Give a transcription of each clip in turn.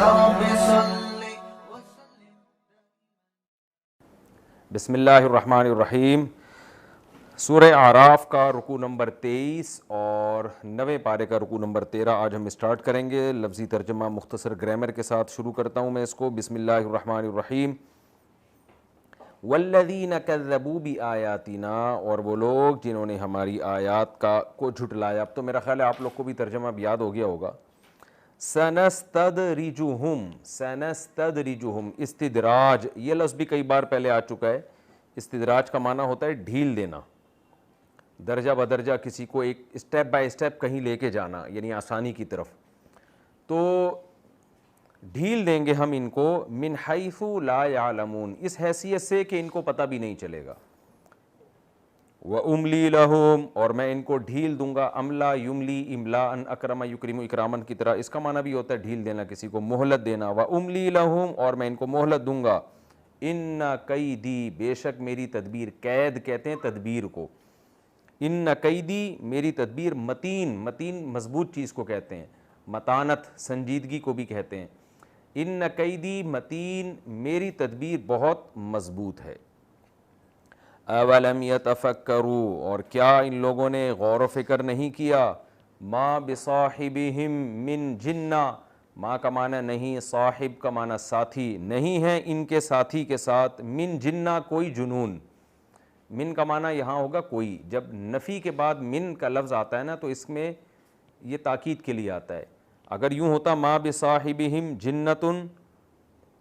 رب صل بسم اللہ الرحمن الرحیم۔ سورہ اعراف کا رکوع نمبر 23 اور 9ویں پارے کا رکوع نمبر 13 آج ہم اسٹارٹ کریں گے۔ لفظی ترجمہ مختصر گرامر کے ساتھ شروع کرتا ہوں میں اس کو۔ بسم اللہ الرحمن الرحیم۔ والذین کذبوا بآیاتنا، اور وہ لوگ جنہوں نے ہماری آیات کو جھٹلایا۔ اب تو میرا خیال ہے آپ لوگ کو بھی ترجمہ اب یاد ہو گیا ہوگا۔ سنستدرجہم، سنستدرجہم، استدراج، یہ لفظ بھی کئی بار پہلے آ چکا ہے۔ استدراج کا معنی ہوتا ہے ڈھیل دینا، درجہ بدرجہ کسی کو ایک اسٹیپ بائی اسٹیپ کہیں لے کے جانا، یعنی آسانی کی طرف۔ تو ڈھیل دیں گے ہم ان کو، من حیث لا یعلمون، اس حیثیت سے کہ ان کو پتہ بھی نہیں چلے گا۔ وَأُمْلِي لَهُمْ، اور میں ان کو ڈھیل دوں گا۔ املا یملی املاءً، اکرم یکرم اکرامن کی طرح، اس کا معنی بھی ہوتا ہے ڈھیل دینا، کسی کو مہلت دینا۔ وَأُمْلِي لَهُمْ، اور میں ان کو مہلت دوں گا۔ ان کیدی، بے شک میری تدبیر، قید کہتے ہیں تدبیر کو، ان کیدی، میری تدبیر، متین، متین مضبوط چیز کو کہتے ہیں، متانت سنجیدگی کو بھی کہتے ہیں۔ ان کیدی متین، میری تدبیر بہت مضبوط ہے۔ اولم یتفکروا، اور کیا ان لوگوں نے غور و فکر نہیں کیا، ما بصاحبہم من جنہ، ما کا معنی نہیں، صاحب کا معنی ساتھی، نہیں ہے ان کے ساتھی کے ساتھ، من جنہ کوئی جنون۔ من کا معنی یہاں ہوگا کوئی، جب نفی کے بعد من کا لفظ آتا ہے نا تو اس میں یہ تاکید کے لیے آتا ہے۔ اگر یوں ہوتا ما بصاحبہم جنۃ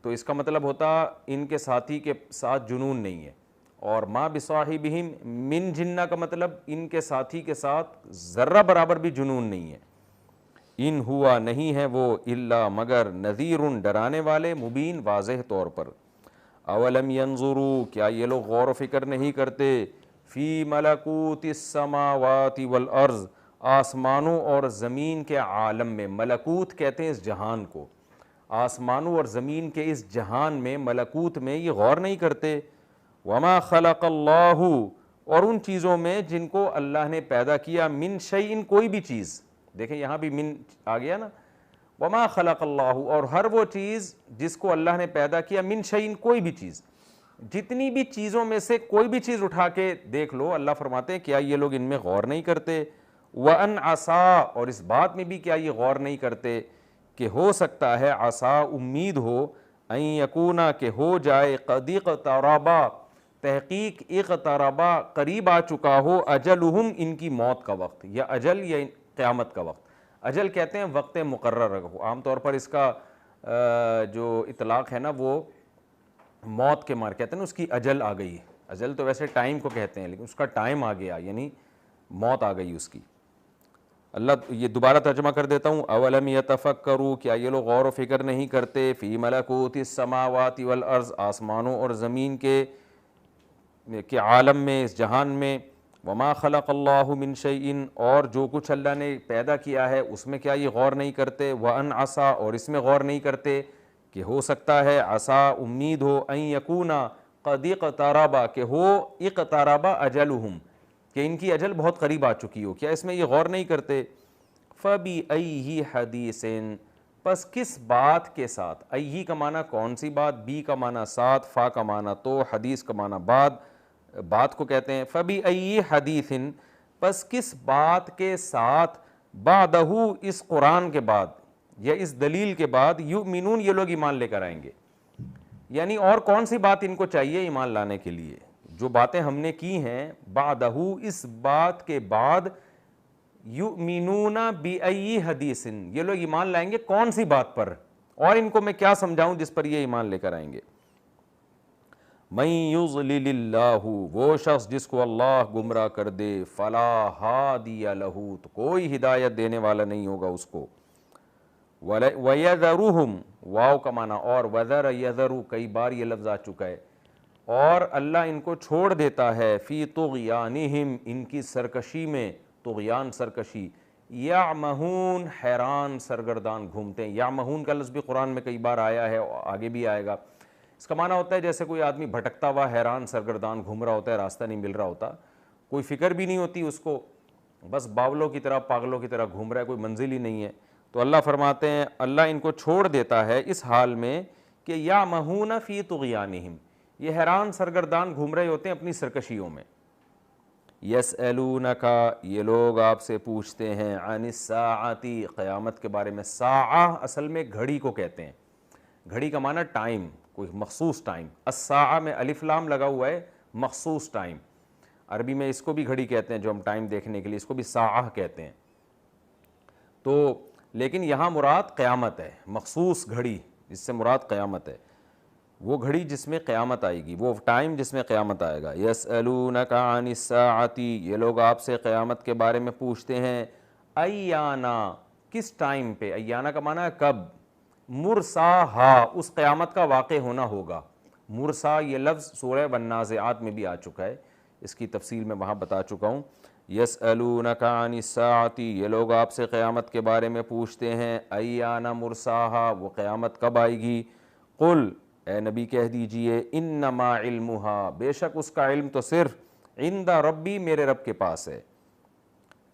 تو اس کا مطلب ہوتا ان کے ساتھی کے ساتھ جنون نہیں ہے، اور ما بصاحبہم من جنہ کا مطلب ان کے ساتھی کے ساتھ ذرہ برابر بھی جنون نہیں ہے۔ ان ہوا، نہیں ہے وہ، الا مگر، نذیر، ڈرانے والے، مبین، واضح طور پر۔ اولم ینظروا، کیا یہ لوگ غور و فکر نہیں کرتے، فی ملکوت السماوات والارض، آسمانوں اور زمین کے عالم میں۔ ملکوت کہتے ہیں اس جہان کو، آسمانوں اور زمین کے اس جہان میں، ملکوت میں یہ غور نہیں کرتے۔ وما خلق اللہ، اور ان چیزوں میں جن کو اللہ نے پیدا کیا، من شیء، کوئی بھی چیز، دیکھیں یہاں بھی من آ گیا نا، وما خلق اللہ، اور ہر وہ چیز جس کو اللہ نے پیدا کیا، من شیء، کوئی بھی چیز، جتنی بھی چیزوں میں سے کوئی بھی چیز اٹھا کے دیکھ لو، اللہ فرماتے ہیں کیا یہ لوگ ان میں غور نہیں کرتے۔ وَأَنْ عَسَىٰ، اور اس بات میں بھی کیا یہ غور نہیں کرتے کہ ہو سکتا ہے، عسیٰ امید ہو، ان یکونا کہ ہو جائے، قد اقتربا، تحقیق اقتربا قریب آ چکا ہو، اجلہم، ان کی موت کا وقت، یا اجل یا قیامت کا وقت۔ اجل کہتے ہیں وقت مقرر، عام طور پر اس کا جو اطلاق ہے نا وہ موت کے مار کہتے ہیں نا، اس کی اجل آ گئی۔ اجل تو ویسے ٹائم کو کہتے ہیں، لیکن اس کا ٹائم آ گیا، یعنی موت آ گئی اس کی۔ اللہ، یہ دوبارہ ترجمہ کر دیتا ہوں۔ اولم یتفکروا، کیا یہ لوگ غور و فکر نہیں کرتے، فی ملکوت السماوات والارض، آسمانوں اور زمین کے عالم میں، اس جہان میں۔ وما خلق اللہ من شیء، اور جو کچھ اللہ نے پیدا کیا ہے اس میں کیا یہ غور نہیں کرتے۔ وان عسیٰ، اور اس میں غور نہیں کرتے کہ ہو سکتا ہے، عسیٰ امید ہو، ان یکونا قد اقتربا، کہ ہو، اقتربا اجلہم، کہ ان کی اجل بہت قریب آ چکی ہو، کیا اس میں یہ غور نہیں کرتے۔ فَبِأَيِّ حَدِيثٍ، پس کس بات کے ساتھ، ایہی کا معنی کون سی بات، بی کا معنی ساتھ، فا کا معنی تو، حدیث کا معنی بات کو کہتے ہیں۔ فَبِأَيِّ حَدِيثٍ، پس کس بات کے ساتھ، بعدہ، اس قرآن کے بعد یا اس دلیل کے بعد، یؤمنون، یہ لوگ ایمان لے کر آئیں گے۔ یعنی اور کون سی بات ان کو چاہیے ایمان لانے کے لیے، جو باتیں ہم نے کی ہیں، بعدہ، اس بات کے بعد، یؤمنون بأی حدیث، یہ لوگ ایمان لائیں گے کون سی بات پر، اور ان کو میں کیا سمجھاؤں جس پر یہ ایمان لے کر آئیں گے۔ من یضلل اللہ، وہ شخص جس کو اللہ گمراہ کر دے، فلا ہادی لہ، تو کوئی ہدایت دینے والا نہیں ہوگا اس کو۔ وَيَذَرُهُمْ، واو کا معنی اور، وَذَرَ يَذَرُ، کئی بار یہ لفظ آ چکا ہے، اور اللہ ان کو چھوڑ دیتا ہے، فی طغیانہم، ان کی سرکشی میں، طغیان سرکشی، یعمہون، حیران سرگردان گھومتے ہیں۔ یعمہون کا لفظ بھی قرآن میں کئی بار آیا ہے، آگے بھی آئے گا۔ اس کا معنی ہوتا ہے جیسے کوئی آدمی بھٹکتا ہوا حیران سرگردان گھوم رہا ہوتا ہے، راستہ نہیں مل رہا ہوتا، کوئی فکر بھی نہیں ہوتی اس کو، بس باولوں کی طرح، پاگلوں کی طرح گھوم رہا ہے، کوئی منزل ہی نہیں ہے۔ تو اللہ فرماتے ہیں اللہ ان کو چھوڑ دیتا ہے اس حال میں کہ یعمہون فی طغیانہم، یہ حیران سرگردان گھوم رہے ہوتے ہیں اپنی سرکشیوں میں. یسألونک، یہ لوگ آپ سے پوچھتے ہیں، عن الساعۃ، قیامت کے بارے میں. ساعہ اصل میں گھڑی کو کہتے ہیں. گھڑی کا معنی ٹائم، کوئی مخصوص ٹائم. الساعہ میں الف لام لگا ہوا ہے، مخصوص ٹائم. عربی میں اس کو بھی گھڑی کہتے ہیں جو ہم ٹائم دیکھنے کے لیے، اس کو بھی ساعہ کہتے ہیں. تو لیکن یہاں مراد قیامت ہے، مخصوص گھڑی جس سے مراد قیامت ہے، وہ گھڑی جس میں قیامت آئے گی، وہ ٹائم جس میں قیامت آئے گا. یسألونک عن الساعۃ، یہ لوگ آپ سے قیامت کے بارے میں پوچھتے ہیں. ایانا، کس ٹائم پہ. ایانا کا معنی ہے کب. مرساہا، اس قیامت کا واقع ہونا ہوگا. مرسا یہ لفظ سورہ والنازعات میں بھی آ چکا ہے، اس کی تفصیل میں وہاں بتا چکا ہوں. یسألونک عن الساعۃ، یہ لوگ آپ سے قیامت کے بارے میں پوچھتے ہیں. ایانا مرساہا، وہ قیامت کب آئے گی. قل، اے نبی کہہ دیجئے، انما علمہا، بے شک اس کا علم تو صرف عند ربی، میرے رب کے پاس ہے.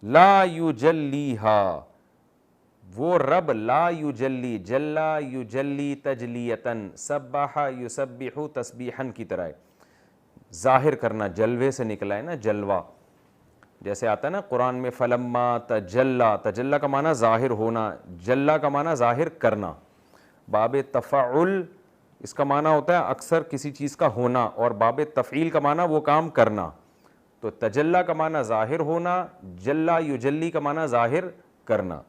لا یجلیہا، وہ رب لا یجلی، جلا یجلی تجلیتن، سبح یسبح تسبیحا کی طرح ہے. ظاہر کرنا، جلوے سے نکلا ہے نا، جلوہ. جیسے آتا ہے نا قرآن میں فلما تجلا، تجلا کا معنی ظاہر ہونا، جلا کا معنی ظاہر کرنا. باب تفعل اس کا معنی ہوتا ہے اکثر کسی چیز کا ہونا، اور باب تفعیل کا معنی وہ کام کرنا. تو تجلا کا معنی ظاہر ہونا، جلا یجلی کا معنی ظاہر کرنا.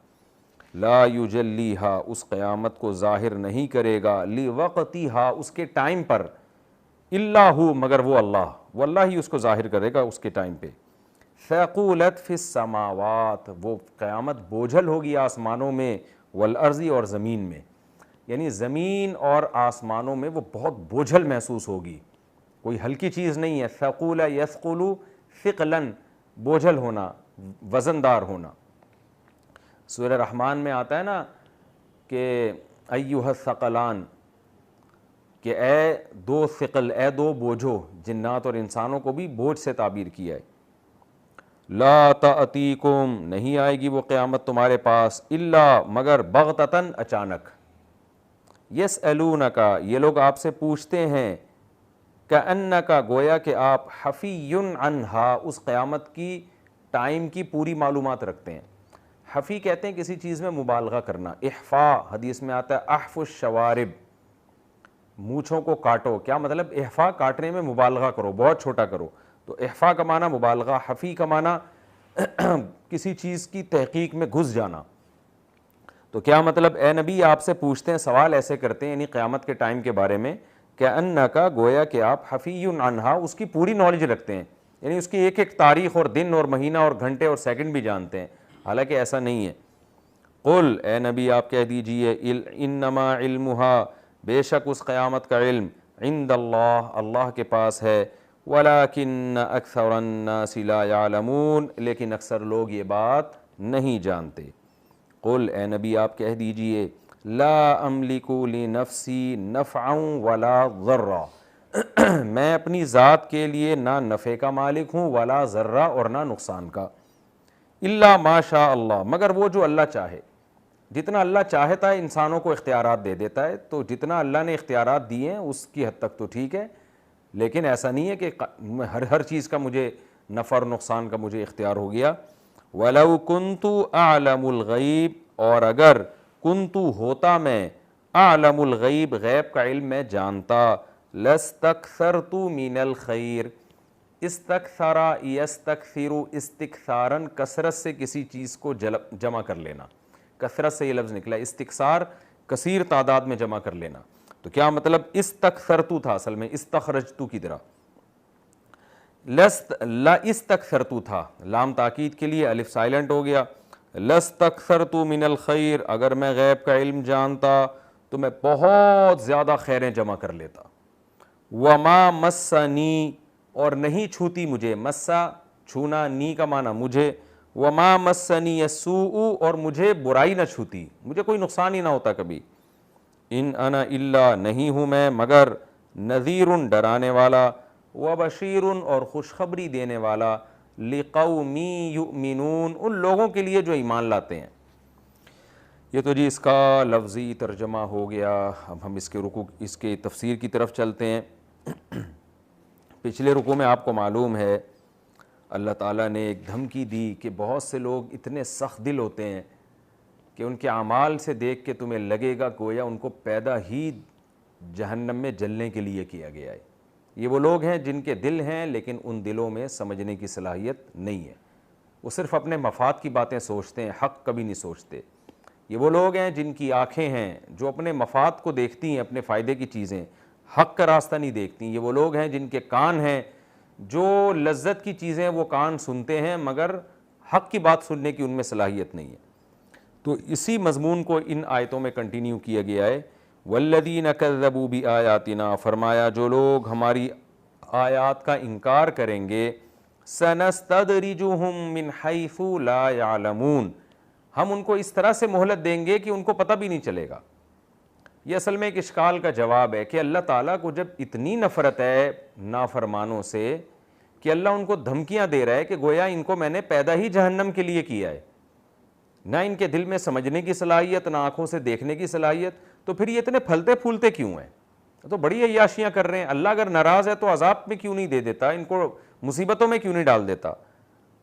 لا یجلیہا، اس قیامت کو ظاہر نہیں کرے گا. لوقتہا، اس کے ٹائم پر. الا ہو، مگر وہ اللہ ہی اس کو ظاہر کرے گا اس کے ٹائم پہ. ثقولت فی السماوات، وہ قیامت بوجھل ہوگی آسمانوں میں، والارض، اور زمین میں. یعنی زمین اور آسمانوں میں وہ بہت بوجھل محسوس ہوگی، کوئی ہلکی چیز نہیں ہے. ثقول یثقل ثقلاً، بوجھل ہونا، وزندار ہونا. سورہ رحمان میں آتا ہے نا کہ ایھا الثقلان، کہ اے دو ثقل، اے دو بوجھو. جنات اور انسانوں کو بھی بوجھ سے تعبیر کیا ہے. لا تأتیکم، نہیں آئے گی وہ قیامت تمہارے پاس، الا، مگر بغتتاً، اچانک. یسألونک، یہ لوگ آپ سے پوچھتے ہیں. کأنک، گویا کہ آپ حفی عنہا، اس قیامت کی ٹائم کی پوری معلومات رکھتے ہیں. حفی کہتے ہیں کسی چیز میں مبالغہ کرنا. احفا حدیث میں آتا ہے احف الشوارب، مونچھوں کو کاٹو. کیا مطلب؟ احفا کاٹنے میں مبالغہ کرو، بہت چھوٹا کرو. تو احفا کا معنی مبالغہ، حفی کا معنی کسی چیز کی تحقیق میں گھس جانا. تو کیا مطلب؟ اے نبی آپ سے پوچھتے ہیں، سوال ایسے کرتے ہیں یعنی قیامت کے ٹائم کے بارے میں، کہ انکا، گویا کہ آپ حفی عنہا، اس کی پوری نالج رکھتے ہیں، یعنی اس کی ایک ایک تاریخ اور دن اور مہینہ اور گھنٹے اور سیکنڈ بھی جانتے ہیں. حالانکہ ایسا نہیں ہے. قل، اے نبی آپ کہہ دیجئے، انما علمہا، بے شک اس قیامت کا علم، عند اللہ، اللہ کے پاس ہے. ولکن اکثر الناس لا یعلمون، لیکن اکثر لوگ یہ بات نہیں جانتے. قل، اے نبی آپ کہہ دیجئے، لا املک لنفسی نفعا ولا ضرا، میں اپنی ذات کے لیے نہ نفع کا مالک ہوں، ولا ذرہ، اور نہ نقصان کا. الا ما شاء اللہ، مگر وہ جو اللہ چاہے. جتنا اللہ چاہتا ہے انسانوں کو اختیارات دے دیتا ہے، تو جتنا اللہ نے اختیارات دیے ہیں اس کی حد تک تو ٹھیک ہے، لیکن ایسا نہیں ہے کہ ہر چیز کا مجھے نفع اور نقصان کا مجھے اختیار ہو گیا. وَلَوْ كُنْتُ أَعْلَمُ الْغَيْبِ، اور اگر کنتو ہوتا میں، اعلم الغیب، غیب کا علم میں جانتا، لَاسْتَكْثَرْتُ مِنَ الْخَيْرِ، استکثرا یستکثر استکثاراً، کثرت سے کسی چیز کو جمع کر لینا. کثرت سے یہ لفظ نکلا، استکثار کثیر تعداد میں جمع کر لینا. تو کیا مطلب؟ استکثرتو تھا اصل میں، استخرجتو کی طرح. لا استکثرتو تھا، لام تاکید کے لیے، الف سائلنٹ ہو گیا. لستکثرت من الخیر، اگر میں غیب کا علم جانتا تو میں بہت زیادہ خیریں جمع کر لیتا. وما مسنی، اور نہیں چھوتی مجھے، مسا چھونا، نی کا معنی مجھے، وما مسنی السوء، اور مجھے برائی نہ چھوتی، مجھے کوئی نقصان ہی نہ ہوتا کبھی. ان انا الا، نہیں ہوں میں مگر، نذیر، ڈرانے والا، وبشیر، اور خوشخبری دینے والا، لقوم یؤمنون، ان لوگوں کے لیے جو ایمان لاتے ہیں. یہ تو جی اس کا لفظی ترجمہ ہو گیا. اب ہم اس کے تفسیر کی طرف چلتے ہیں. پچھلے رکوع میں آپ کو معلوم ہے اللہ تعالیٰ نے ایک دھمکی دی کہ بہت سے لوگ اتنے سخت دل ہوتے ہیں کہ ان کے اعمال سے دیکھ کے تمہیں لگے گا گویا ان کو پیدا ہی جہنم میں جلنے کے لیے کیا گیا ہے. یہ وہ لوگ ہیں جن کے دل ہیں لیکن ان دلوں میں سمجھنے کی صلاحیت نہیں ہے. وہ صرف اپنے مفاد کی باتیں سوچتے ہیں, حق کبھی نہیں سوچتے. یہ وہ لوگ ہیں جن کی آنکھیں ہیں جو اپنے مفاد کو دیکھتی ہیں, اپنے فائدے کی چیزیں, حق کا راستہ نہیں دیکھتی. یہ وہ لوگ ہیں جن کے کان ہیں جو لذت کی چیزیں وہ کان سنتے ہیں مگر حق کی بات سننے کی ان میں صلاحیت نہیں ہے. تو اسی مضمون کو ان آیتوں میں کنٹینیو کیا گیا ہے. والذین کذبوا بآیاتنا, فرمایا جو لوگ ہماری آیات کا انکار کریں گے, سنستدرجہم من حیث لا یعلمون, ہم ان کو اس طرح سے مہلت دیں گے کہ ان کو پتہ بھی نہیں چلے گا. یہ اصل میں ایک اشکال کا جواب ہے کہ اللہ تعالیٰ کو جب اتنی نفرت ہے نافرمانوں سے کہ اللہ ان کو دھمکیاں دے رہا ہے کہ گویا ان کو میں نے پیدا ہی جہنم کے لیے کیا ہے, نہ ان کے دل میں سمجھنے کی صلاحیت نہ آنکھوں سے دیکھنے کی صلاحیت, تو پھر یہ اتنے پھلتے پھولتے کیوں ہیں؟ تو بڑی عیاشیاں کر رہے ہیں. اللہ اگر ناراض ہے تو عذاب میں کیوں نہیں دے دیتا, ان کو مصیبتوں میں کیوں نہیں ڈال دیتا؟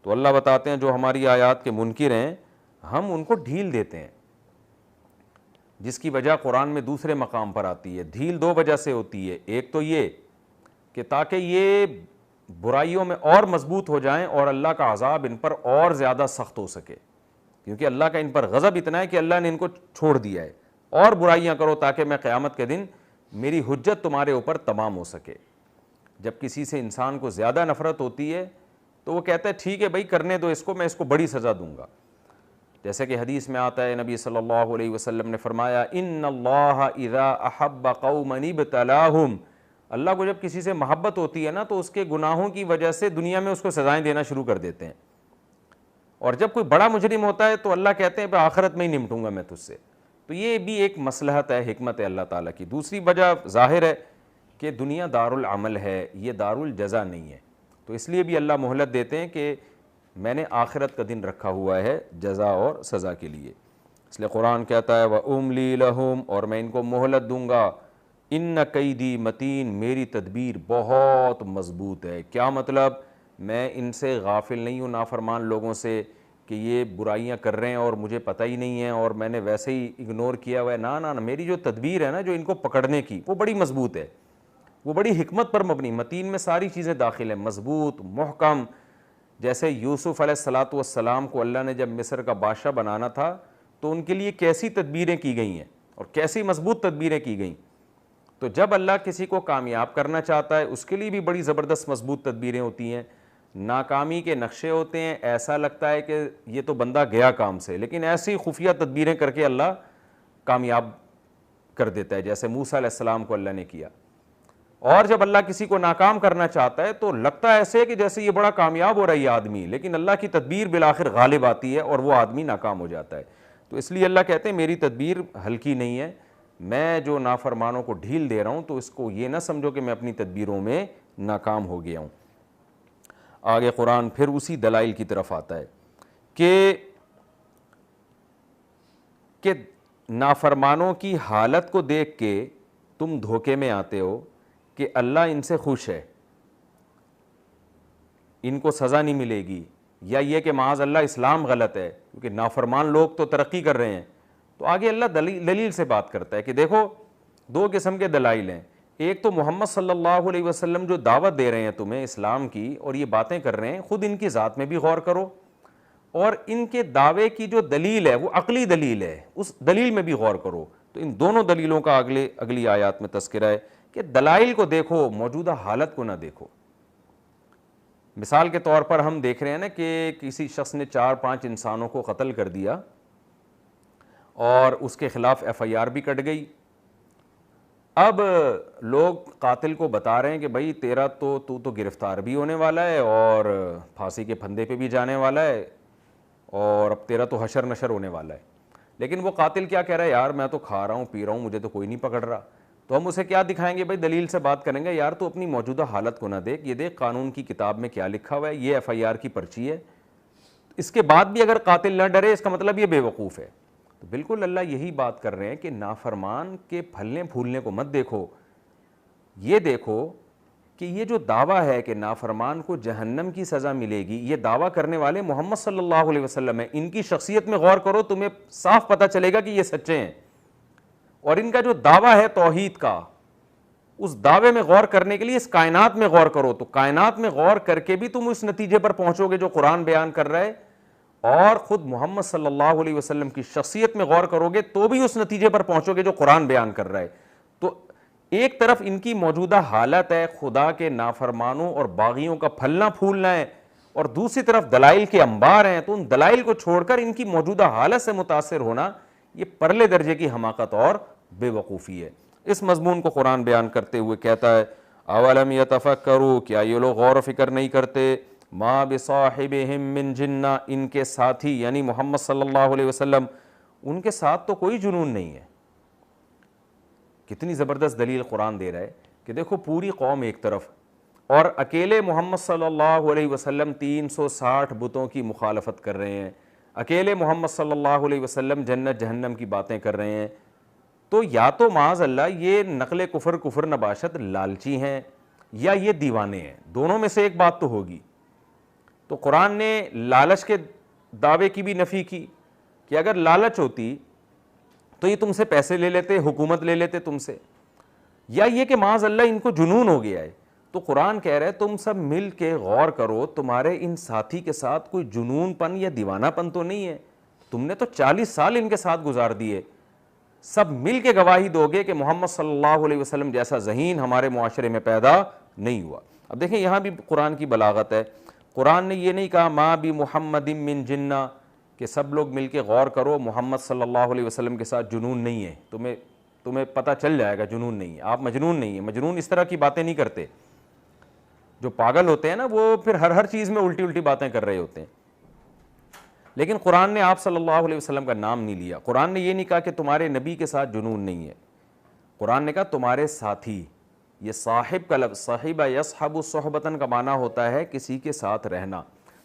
تو اللہ بتاتے ہیں جو ہماری آیات کے منکر ہیں ہم ان کو ڈھیل دیتے ہیں, جس کی وجہ قرآن میں دوسرے مقام پر آتی ہے. ڈھیل دو وجہ سے ہوتی ہے. ایک تو یہ کہ تاکہ یہ برائیوں میں اور مضبوط ہو جائیں اور اللہ کا عذاب ان پر اور زیادہ سخت ہو سکے, کیونکہ اللہ کا ان پر غضب اتنا ہے کہ اللہ نے ان کو چھوڑ دیا ہے. اور برائیاں کرو تاکہ میں قیامت کے دن میری حجت تمہارے اوپر تمام ہو سکے. جب کسی سے انسان کو زیادہ نفرت ہوتی ہے تو وہ کہتا ہے ٹھیک ہے بھائی کرنے دو اس کو, میں اس کو بڑی سزا دوں گا. جیسے کہ حدیث میں آتا ہے نبی صلی اللہ علیہ وسلم نے فرمایا ان اللہ اذا احب قوما ابتلاہم, اللہ کو جب کسی سے محبت ہوتی ہے نا تو اس کے گناہوں کی وجہ سے دنیا میں اس کو سزائیں دینا شروع کر دیتے ہیں. اور جب کوئی بڑا مجرم ہوتا ہے تو اللہ کہتے ہیں آخرت میں ہی نمٹوں گا میں تجھ سے. تو یہ بھی ایک مصلحت ہے, حکمت ہے اللہ تعالیٰ کی. دوسری وجہ ظاہر ہے کہ دنیا دارالعمل ہے, یہ دارالجزا نہیں ہے, تو اس لیے بھی اللہ مہلت دیتے ہیں کہ میں نے آخرت کا دن رکھا ہوا ہے جزا اور سزا کے لیے. اس لیے قرآن کہتا ہے وَأُمْلِي لَهُمْ, اور میں ان کو مہلت دوں گا. ان قیدی متین, میری تدبیر بہت مضبوط ہے. کیا مطلب؟ میں ان سے غافل نہیں ہوں نافرمان لوگوں سے کہ یہ برائیاں کر رہے ہیں اور مجھے پتہ ہی نہیں ہے اور میں نے ویسے ہی اگنور کیا ہوا ہے. نہ, میری جو تدبیر ہے نا جو ان کو پکڑنے کی وہ بڑی مضبوط ہے, وہ بڑی حکمت پر مبنی. متین میں ساری چیزیں داخل ہیں, مضبوط, محکم. جیسے یوسف علیہ الصلاۃ والسلام کو اللہ نے جب مصر کا بادشاہ بنانا تھا تو ان کے لیے کیسی تدبیریں کی گئی ہیں اور کیسی مضبوط تدبیریں کی گئیں. تو جب اللہ کسی کو کامیاب کرنا چاہتا ہے اس کے لیے بھی بڑی زبردست مضبوط تدبیریں ہوتی ہیں. ناکامی کے نقشے ہوتے ہیں, ایسا لگتا ہے کہ یہ تو بندہ گیا کام سے, لیکن ایسی خفیہ تدبیریں کر کے اللہ کامیاب کر دیتا ہے, جیسے موسیٰ علیہ السلام کو اللہ نے کیا. اور جب اللہ کسی کو ناکام کرنا چاہتا ہے تو لگتا ہے ایسے کہ جیسے یہ بڑا کامیاب ہو رہا ہے یہ آدمی, لیکن اللہ کی تدبیر بالآخر غالب آتی ہے اور وہ آدمی ناکام ہو جاتا ہے. تو اس لیے اللہ کہتے ہیں میری تدبیر ہلکی نہیں ہے, میں جو نافرمانوں کو ڈھیل دے رہا ہوں تو اس کو یہ نہ سمجھو کہ میں اپنی تدبیروں میں ناکام ہو گیا ہوں. آگے قرآن پھر اسی دلائل کی طرف آتا ہے کہ نافرمانوں کی حالت کو دیکھ کے تم دھوکے میں آتے ہو کہ اللہ ان سے خوش ہے, ان کو سزا نہیں ملے گی, یا یہ کہ معاذ اللہ اسلام غلط ہے کیونکہ نافرمان لوگ تو ترقی کر رہے ہیں. تو آگے اللہ دلیل سے بات کرتا ہے کہ دیکھو دو قسم کے دلائل ہیں. ایک تو محمد صلی اللہ علیہ وسلم جو دعوت دے رہے ہیں تمہیں اسلام کی اور یہ باتیں کر رہے ہیں, خود ان کی ذات میں بھی غور کرو, اور ان کے دعوے کی جو دلیل ہے وہ عقلی دلیل ہے, اس دلیل میں بھی غور کرو. تو ان دونوں دلیلوں کا اگلی آیات میں تذکرہ ہے کہ دلائل کو دیکھو, موجودہ حالت کو نہ دیکھو. مثال کے طور پر ہم دیکھ رہے ہیں نا کہ کسی شخص نے 4-5 انسانوں کو قتل کر دیا اور اس کے خلاف FIR بھی کٹ گئی. اب لوگ قاتل کو بتا رہے ہیں کہ بھائی تیرا تو گرفتار بھی ہونے والا ہے اور پھانسی کے پھندے پہ بھی جانے والا ہے اور اب تیرا تو حشر نشر ہونے والا ہے. لیکن وہ قاتل کیا کہہ رہا ہے, یار میں تو کھا رہا ہوں پی رہا ہوں, مجھے تو کوئی نہیں پکڑ رہا. تو ہم اسے کیا دکھائیں گے بھائی, دلیل سے بات کریں گے, یار تو اپنی موجودہ حالت کو نہ دیکھ, یہ دیکھ قانون کی کتاب میں کیا لکھا ہوا ہے, یہ FIR کی پرچی ہے. اس کے بعد بھی اگر قاتل نہ ڈرے اس کا مطلب یہ بے وقوف ہے. تو بالکل اللہ یہی بات کر رہے ہیں کہ نافرمان کے پھلنے پھولنے کو مت دیکھو، یہ دیکھو کہ یہ جو دعویٰ ہے کہ نافرمان کو جہنم کی سزا ملے گی، یہ دعویٰ کرنے والے محمد صلی اللہ علیہ وسلم ہیں، ان کی شخصیت میں غور کرو، تمہیں صاف پتہ چلے گا کہ یہ سچے ہیں. اور ان کا جو دعویٰ ہے توحید کا، اس دعوے میں غور کرنے کے لیے اس کائنات میں غور کرو، تو کائنات میں غور کر کے بھی تم اس نتیجے پر پہنچو گے جو قرآن بیان کر رہا ہے، اور خود محمد صلی اللہ علیہ وسلم کی شخصیت میں غور کرو گے تو بھی اس نتیجے پر پہنچو گے جو قرآن بیان کر رہا ہے. تو ایک طرف ان کی موجودہ حالت ہے خدا کے نافرمانوں اور باغیوں کا پھلنا پھولنا ہے، اور دوسری طرف دلائل کے انبار ہیں، تو ان دلائل کو چھوڑ کر ان کی موجودہ حالت سے متاثر ہونا یہ پرلے درجے کی حماقت اور بے وقوفی ہے. اس مضمون کو قرآن بیان کرتے ہوئے کہتا ہے اولم یتفکروا، کیا یہ لوگ غور و فکر نہیں کرتے، ما بصاحبہم من جنہ، ان کے ساتھی یعنی محمد صلی اللہ علیہ وسلم، ان کے ساتھ تو کوئی جنون نہیں ہے. کتنی زبردست دلیل قرآن دے رہا ہے کہ دیکھو پوری قوم ایک طرف، اور اکیلے محمد صلی اللہ علیہ وسلم 360 بتوں کی مخالفت کر رہے ہیں، اکیلے محمد صلی اللہ علیہ وسلم جنت جہنم کی باتیں کر رہے ہیں. تو یا تو معاذ اللہ یہ نقل کفر نباشت لالچی ہیں، یا یہ دیوانے ہیں، دونوں میں سے ایک بات تو ہوگی. تو قرآن نے لالچ کے دعوے کی بھی نفی کی کہ اگر لالچ ہوتی تو یہ تم سے پیسے لے لیتے، حکومت لے لیتے تم سے، یا یہ کہ معاذ اللہ ان کو جنون ہو گیا ہے. تو قرآن کہہ رہا ہے تم سب مل کے غور کرو، تمہارے ان ساتھی کے ساتھ کوئی جنون پن یا دیوانہ پن تو نہیں ہے، تم نے تو 40 سال ان کے ساتھ گزار دیے. سب مل کے گواہی دو گے کہ محمد صلی اللہ علیہ وسلم جیسا ذہین ہمارے معاشرے میں پیدا نہیں ہوا. اب دیکھیں یہاں بھی قرآن کی بلاغت ہے، قرآن نے یہ نہیں کہا ما بی محمد من جنہ، کہ سب لوگ مل کے غور کرو محمد صلی اللہ علیہ وسلم کے ساتھ جنون نہیں ہے، تمہیں پتہ چل جائے گا جنون نہیں ہے، آپ مجنون نہیں ہیں. مجنون اس طرح کی باتیں نہیں کرتے، جو پاگل ہوتے ہیں نا وہ پھر ہر چیز میں الٹی الٹی باتیں کر رہے ہوتے ہیں. لیکن قرآن نے آپ صلی اللہ علیہ وسلم کا نام نہیں لیا، قرآن نے یہ نہیں کہا کہ تمہارے نبی کے ساتھ جنون نہیں ہے، قرآن نے کہا تمہارے ساتھی. یہ صاحب کا لفظ، صاحب یصحب صحبتاً کا معنی ہوتا ہے کسی کے ساتھ رہنا.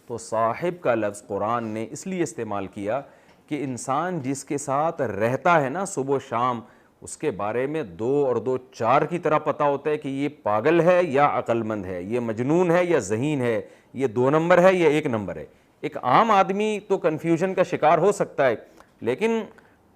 تو صاحب کا لفظ قرآن نے اس لیے استعمال کیا کہ انسان جس کے ساتھ رہتا ہے نا صبح و شام، اس کے بارے میں 2 اور 2 4 کی طرح پتہ ہوتا ہے کہ یہ پاگل ہے یا عقل مند ہے، یہ مجنون ہے یا ذہین ہے، یہ 2 نمبر ہے یا 1 نمبر ہے. ایک عام آدمی تو کنفیوژن کا شکار ہو سکتا ہے، لیکن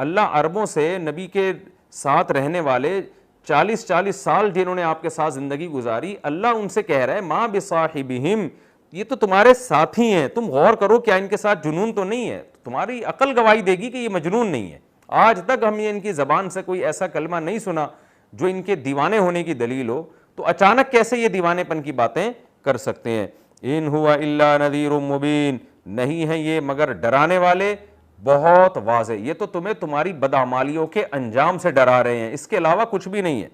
اللہ عربوں سے نبی کے ساتھ رہنے والے 40 سال جنہوں نے آپ کے ساتھ زندگی گزاری، اللہ ان سے کہہ رہا ہے ما بصاحبہم، یہ تو تمہارے ساتھی ہیں، تم غور کرو کیا ان کے ساتھ جنون تو نہیں ہے. تمہاری عقل گواہی دے گی کہ یہ مجنون نہیں ہے. آج تک ہم نے ان کی زبان سے کوئی ایسا کلمہ نہیں سنا جو ان کے دیوانے ہونے کی دلیل ہو، تو اچانک کیسے یہ دیوانے پن کی باتیں کر سکتے ہیں. ان ہوا الا نذیر مبین، نہیں ہیں یہ مگر ڈرانے والے بہت واضح. یہ تو تمہیں تمہاری بدعمالیوں کے انجام سے ڈرا رہے ہیں، اس کے علاوہ کچھ بھی نہیں ہے.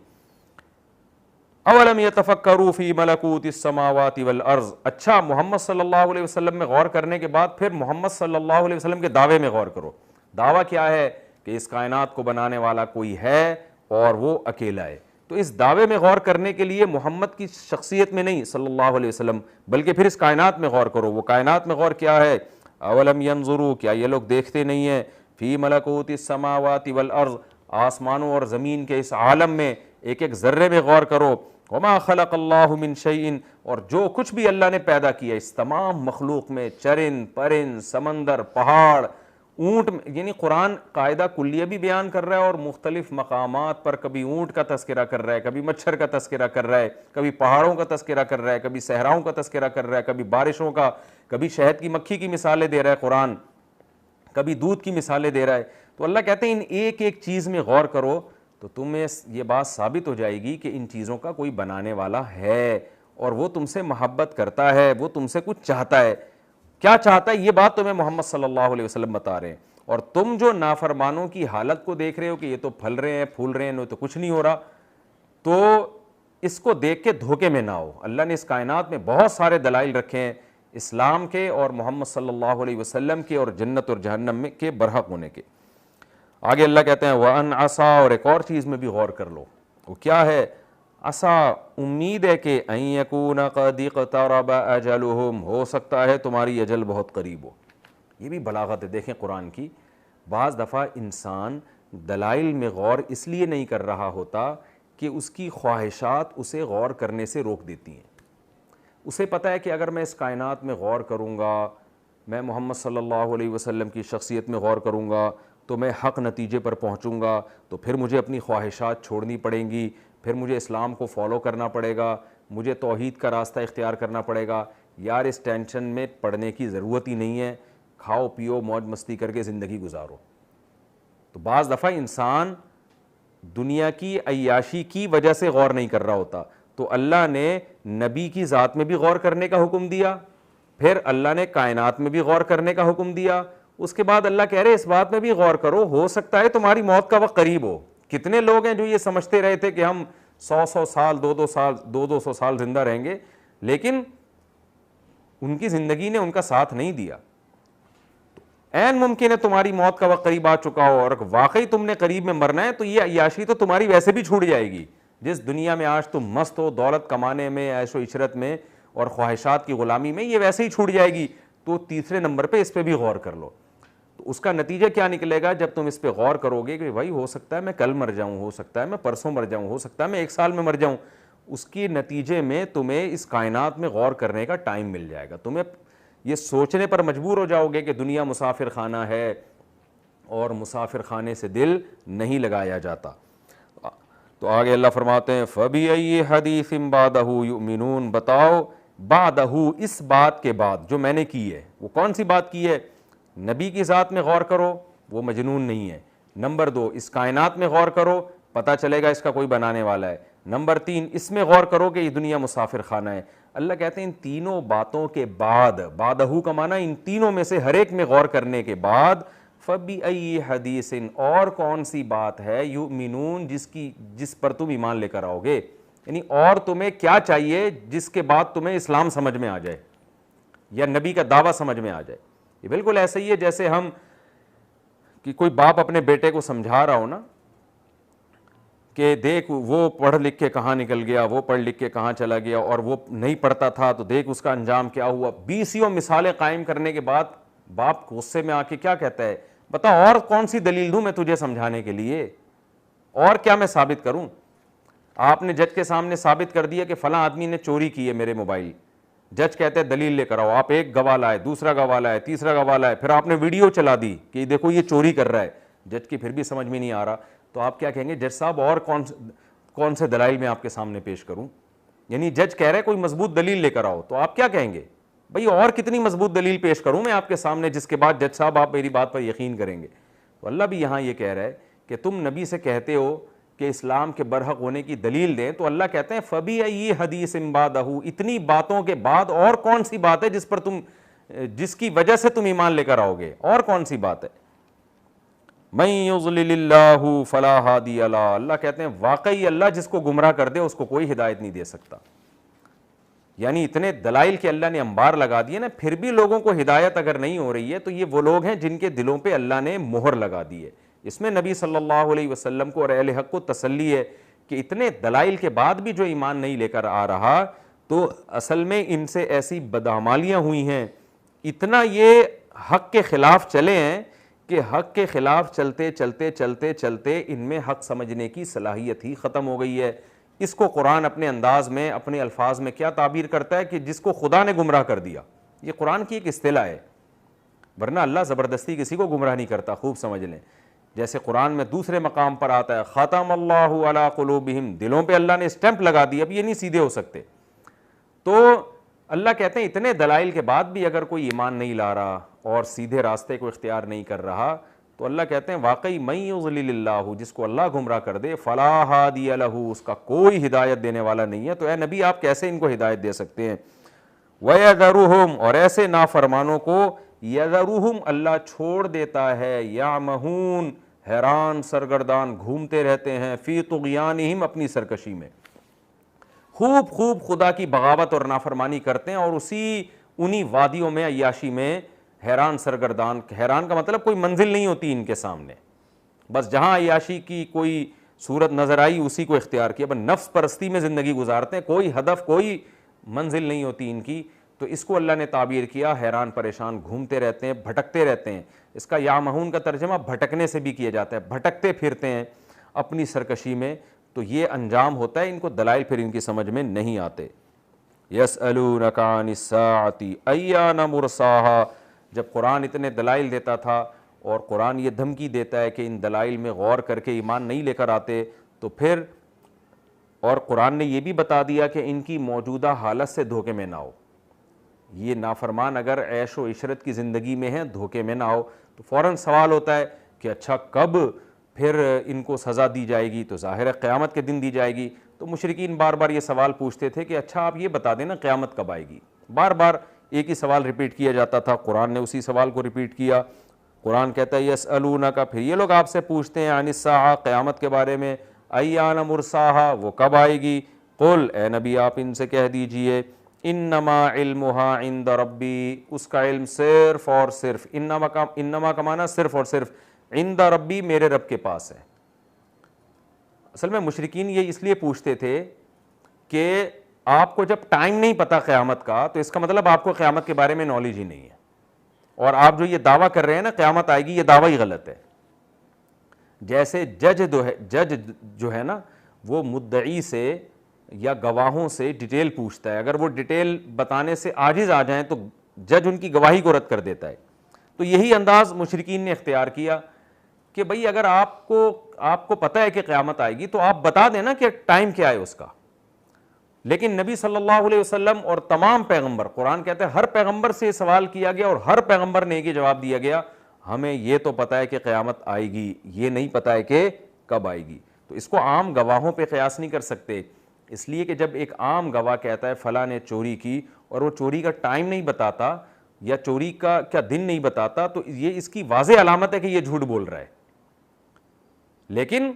اولم یتفکروا فی ملکوت السماوات والارض. اچھا محمد صلی اللہ علیہ وسلم میں غور کرنے کے بعد پھر محمد صلی اللہ علیہ وسلم کے دعوے میں غور کرو. دعویٰ کیا ہے؟ کہ اس کائنات کو بنانے والا کوئی ہے اور وہ اکیلا ہے. تو اس دعوے میں غور کرنے کے لیے محمد کی شخصیت میں نہیں صلی اللہ علیہ وسلم، بلکہ پھر اس کائنات میں غور کرو. وہ کائنات میں غور کیا ہے؟ اولم ینظروا، کیا یہ لوگ دیکھتے نہیں ہیں؟ فی ملکوت السماوات والارض، آسمانوں اور زمین کے اس عالم میں ایک ایک ذرے میں غور کرو. وما خلق اللہ من شیء، اور جو کچھ بھی اللہ نے پیدا کیا اس تمام مخلوق میں، چرند پرند، سمندر، پہاڑ، اونٹ، یعنی قرآن قاعدہ کلیہ بھی بیان کر رہا ہے اور مختلف مقامات پر کبھی اونٹ کا تذکرہ کر رہا ہے، کبھی مچھر کا تذکرہ کر رہا ہے، کبھی پہاڑوں کا تذکرہ کر رہا ہے، کبھی صحراؤں کا تذکرہ کر رہا ہے، کبھی بارشوں کا، کبھی شہد کی مکھی کی مثالیں دے رہا ہے قرآن، کبھی دودھ کی مثالیں دے رہا ہے. تو اللہ کہتے ہیں ان ایک ایک چیز میں غور کرو تو تمہیں یہ بات ثابت ہو جائے گی کہ ان چیزوں کا کوئی بنانے والا ہے اور وہ تم سے محبت کرتا ہے، وہ تم سے کچھ چاہتا ہے. کیا چاہتا ہے یہ بات تمہیں محمد صلی اللہ علیہ وسلم بتا رہے ہیں. اور تم جو نافرمانوں کی حالت کو دیکھ رہے ہو کہ یہ تو پھل رہے ہیں پھول رہے ہیں، انہیں تو کچھ نہیں ہو رہا، تو اس کو دیکھ کے دھوکے میں نہ ہو. اللہ نے اس کائنات میں بہت سارے دلائل رکھے ہیں اسلام کے اور محمد صلی اللہ علیہ وسلم کے اور جنت اور جہنم میں کے برحق ہونے کے. آگے اللہ کہتے ہیں وَأَنْ عَسَىٰ، اور ایک اور چیز میں بھی غور کر لو. وہ کیا ہے؟ عَسَىٰ، امید ہے کہ أَن يَكُونَ قَدِ اقْتَرَبَ أَجَلُهُمْ، ہو سکتا ہے تمہاری اجل بہت قریب ہو. یہ بھی بلاغت ہے دیکھیں قرآن کی. بعض دفعہ انسان دلائل میں غور اس لیے نہیں کر رہا ہوتا کہ اس کی خواہشات اسے غور کرنے سے روک دیتی ہیں. اسے پتہ ہے کہ اگر میں اس کائنات میں غور کروں گا, میں محمد صلی اللہ علیہ وسلم کی شخصیت میں غور کروں گا تو میں حق نتیجے پر پہنچوں گا, تو پھر مجھے اپنی خواہشات چھوڑنی پڑیں گی, پھر مجھے اسلام کو فالو کرنا پڑے گا, مجھے توحید کا راستہ اختیار کرنا پڑے گا. یار اس ٹینشن میں پڑنے کی ضرورت ہی نہیں ہے, کھاؤ پیو موج مستی کر کے زندگی گزارو. تو بعض دفعہ انسان دنیا کی عیاشی کی وجہ سے غور نہیں کر رہا ہوتا, تو اللہ نے نبی کی ذات میں بھی غور کرنے کا حکم دیا, پھر اللہ نے کائنات میں بھی غور کرنے کا حکم دیا, اس کے بعد اللہ کہہ رہے اس بات میں بھی غور کرو, ہو سکتا ہے تمہاری موت کا وقت قریب ہو. کتنے لوگ ہیں جو یہ سمجھتے رہے تھے کہ ہم 100 سال 200 سال زندہ رہیں گے, لیکن ان کی زندگی نے ان کا ساتھ نہیں دیا. عین ممکن ہے تمہاری موت کا وقت قریب آ چکا ہو, اور واقعی تم نے قریب میں مرنا ہے تو یہ عیاشی تو تمہاری ویسے بھی چھوٹ جائے گی. جس دنیا میں آج تم مست ہو, دولت کمانے میں, عیش و عشرت میں اور خواہشات کی غلامی میں, یہ ویسے ہی چھوٹ جائے گی. تو تیسرے نمبر پہ اس پہ بھی غور کر لو. تو اس کا نتیجہ کیا نکلے گا جب تم اس پہ غور کرو گے کہ بھائی ہو سکتا ہے میں کل مر جاؤں, ہو سکتا ہے میں پرسوں مر جاؤں, ہو سکتا ہے میں 1 سال میں مر جاؤں. اس کے نتیجے میں تمہیں اس کائنات میں غور کرنے کا ٹائم مل جائے گا. تمہیں یہ سوچنے پر مجبور ہو جاؤ گے کہ دنیا مسافر خانہ ہے اور مسافر خانے سے دل نہیں لگایا جاتا. تو آگے اللہ فرماتے ہیں فَبِأَيِّ حَدِيثٍ بَعْدَهُ يُؤْمِنُونَ, بتاؤ بعدہو اس بات کے بعد جو میں نے کی ہے. وہ کون سی بات کی ہے؟ نبی کی ذات میں غور کرو, وہ مجنون نہیں ہے. نمبر 2, اس کائنات میں غور کرو, پتہ چلے گا اس کا کوئی بنانے والا ہے. نمبر 3, اس میں غور کرو کہ یہ دنیا مسافر خانہ ہے. اللہ کہتے ہیں ان تینوں باتوں کے بعد, بعدہو کا معنی ان تینوں میں سے ہر ایک میں غور کرنے کے بعد, فَبِأَيِّ حَدِيثٍ, اور کون سی بات ہے, یؤمنون, جس پر تم ایمان لے کر آؤ گے. یعنی اور تمہیں کیا چاہیے جس کے بعد تمہیں اسلام سمجھ میں آ جائے یا نبی کا دعویٰ سمجھ میں آ جائے. یہ بالکل ایسے ہی ہے جیسے ہم کہ کوئی باپ اپنے بیٹے کو سمجھا رہا ہو نا کہ دیکھ وہ پڑھ لکھ کے کہاں نکل گیا, وہ پڑھ لکھ کے کہاں چلا گیا, اور وہ نہیں پڑھتا تھا تو دیکھ اس کا انجام کیا ہوا. 20 مثالیں قائم کرنے کے بعد باپ غصے میں آ کے کیا کہتا ہے, بتا اور کون سی دلیل دوں میں تجھے سمجھانے کے لیے, اور کیا میں ثابت کروں. آپ نے جج کے سامنے ثابت کر دیا کہ فلاں آدمی نے چوری کی ہے میرے موبائل, جج کہتے ہیں دلیل لے کر آؤ. آپ ایک گواہ لائے, دوسرا گواہ لائے, تیسرا گواہ لائے, پھر آپ نے ویڈیو چلا دی کہ دیکھو یہ چوری کر رہا ہے. جج کی پھر بھی سمجھ میں نہیں آ رہا, تو آپ کیا کہیں گے, جج صاحب اور کون سے دلائل میں آپ کے سامنے پیش کروں. یعنی جج کہہ رہے کوئی مضبوط دلیل لے کر آؤ, تو آپ کیا کہیں گے, بھئی اور کتنی مضبوط دلیل پیش کروں میں آپ کے سامنے جس کے بعد جج صاحب آپ میری بات پر یقین کریں گے. تو اللہ بھی یہاں یہ کہہ رہا ہے کہ تم نبی سے کہتے ہو کہ اسلام کے برحق ہونے کی دلیل دیں, تو اللہ کہتے ہیں فَبِأَيِّ حَدِيثٍ بَعْدَهُ, اتنی باتوں کے بعد اور کون سی بات ہے جس کی وجہ سے تم ایمان لے کر آؤ گے, اور کون سی بات ہے. مَن يُضْلِلِ اللَّهُ فَلَا هَادِيَ لَهُ, اللہ کہتے ہیں واقعی اللہ جس کو گمراہ کر دے اس کو کوئی ہدایت نہیں دے سکتا. یعنی اتنے دلائل کے اللہ نے انبار لگا دیے نا, پھر بھی لوگوں کو ہدایت اگر نہیں ہو رہی ہے تو یہ وہ لوگ ہیں جن کے دلوں پہ اللہ نے مہر لگا دی ہے. اس میں نبی صلی اللہ علیہ وسلم کو اور اہل حق کو تسلی ہے کہ اتنے دلائل کے بعد بھی جو ایمان نہیں لے کر آ رہا تو اصل میں ان سے ایسی بدعمالیاں ہوئی ہیں, اتنا یہ حق کے خلاف چلے ہیں کہ حق کے خلاف چلتے چلتے چلتے چلتے ان میں حق سمجھنے کی صلاحیت ہی ختم ہو گئی ہے. اس کو قرآن اپنے انداز میں, اپنے الفاظ میں کیا تعبیر کرتا ہے کہ جس کو خدا نے گمراہ کر دیا. یہ قرآن کی ایک اصطلاح ہے, ورنہ اللہ زبردستی کسی کو گمراہ نہیں کرتا, خوب سمجھ لیں. جیسے قرآن میں دوسرے مقام پر آتا ہے ختم اللہ علی قلوبہم, دلوں پہ اللہ نے اسٹیمپ لگا دی, اب یہ نہیں سیدھے ہو سکتے. تو اللہ کہتے ہیں اتنے دلائل کے بعد بھی اگر کوئی ایمان نہیں لا رہا اور سیدھے راستے کو اختیار نہیں کر رہا, تو اللہ کہتے ہیں واقعی من یضلل اللہ, جس کو اللہ گمراہ کر دے, فلا ہادی لہ, اس کا کوئی ہدایت دینے والا نہیں ہے. تو اے نبی آپ کیسے ان کو ہدایت دے سکتے ہیں. وَيَذَرُهُمْ, اور ایسے نافرمانوں کو یذرہم اللہ چھوڑ دیتا ہے, یعمہون, حیران سرگردان گھومتے رہتے ہیں, فی طغیانہم, اپنی سرکشی میں, خوب خدا کی بغاوت اور نافرمانی کرتے ہیں اور انہی وادیوں میں عیاشی میں حیران سرگردان. حیران کا مطلب کوئی منزل نہیں ہوتی ان کے سامنے, بس جہاں عیاشی کی کوئی صورت نظر آئی اسی کو اختیار کیا, بس نفس پرستی میں زندگی گزارتے ہیں, کوئی ہدف کوئی منزل نہیں ہوتی ان کی. تو اس کو اللہ نے تعبیر کیا حیران پریشان گھومتے رہتے ہیں، بھٹکتے رہتے ہیں۔ اس کا یامہون کا ترجمہ بھٹکنے سے بھی کیا جاتا ہے، بھٹکتے پھرتے ہیں اپنی سرکشی میں، تو یہ انجام ہوتا ہے، ان کو دلائل پھر ان کی سمجھ میں نہیں آتے۔ یسألونک عن الساعۃ ایان مرساہا، جب قرآن اتنے دلائل دیتا تھا اور قرآن یہ دھمکی دیتا ہے کہ ان دلائل میں غور کر کے ایمان نہیں لے کر آتے، تو پھر اور قرآن نے یہ بھی بتا دیا کہ ان کی موجودہ حالت سے دھوکے میں نہ ہو، یہ نافرمان اگر عیش و عشرت کی زندگی میں ہیں دھوکے میں نہ ہو، تو فوراً سوال ہوتا ہے کہ اچھا کب پھر ان کو سزا دی جائے گی؟ تو ظاہر ہے قیامت کے دن دی جائے گی۔ تو مشرکین بار بار یہ سوال پوچھتے تھے کہ اچھا آپ یہ بتا دیں نا قیامت کب آئے گی، بار بار ایک ہی سوال ریپیٹ کیا جاتا تھا، قرآن نے اسی سوال کو ریپیٹ کیا۔ قرآن کہتا ہے یسألونک، پھر یہ لوگ آپ سے پوچھتے ہیں عن الساعہ، قیامت کے بارے میں، ایان مرساہا، وہ کب آئے گی؟ قل، اے نبی آپ ان سے کہہ دیجئے، انما علمہا عند ربی، اس کا علم صرف اور صرف، انما کا معنی صرف اور صرف، عند ربی، میرے رب کے پاس ہے۔ اصل میں مشرکین یہ اس لیے پوچھتے تھے کہ آپ کو جب ٹائم نہیں پتا قیامت کا، تو اس کا مطلب آپ کو قیامت کے بارے میں نالج ہی نہیں ہے، اور آپ جو یہ دعویٰ کر رہے ہیں نا قیامت آئے گی، یہ دعویٰ ہی غلط ہے۔ جیسے جج جو ہے نا وہ مدعی سے یا گواہوں سے ڈیٹیل پوچھتا ہے، اگر وہ ڈیٹیل بتانے سے عاجز آ جائیں تو جج ان کی گواہی کو رد کر دیتا ہے۔ تو یہی انداز مشرکین نے اختیار کیا کہ بھئی اگر آپ کو پتہ ہے کہ قیامت آئے گی تو آپ بتا دیں نا کہ ٹائم کیا ہے اس کا۔ لیکن نبی صلی اللہ علیہ وسلم اور تمام پیغمبر، قرآن کہتے ہیں ہر پیغمبر سے یہ سوال کیا گیا اور ہر پیغمبر نے یہ جواب دیا گیا، ہمیں یہ تو پتہ ہے کہ قیامت آئے گی، یہ نہیں پتہ ہے کہ کب آئے گی۔ تو اس کو عام گواہوں پہ قیاس نہیں کر سکتے، اس لیے کہ جب ایک عام گواہ کہتا ہے فلاں نے چوری کی اور وہ چوری کا ٹائم نہیں بتاتا یا چوری کا کیا دن نہیں بتاتا، تو یہ اس کی واضح علامت ہے کہ یہ جھوٹ بول رہا ہے۔ لیکن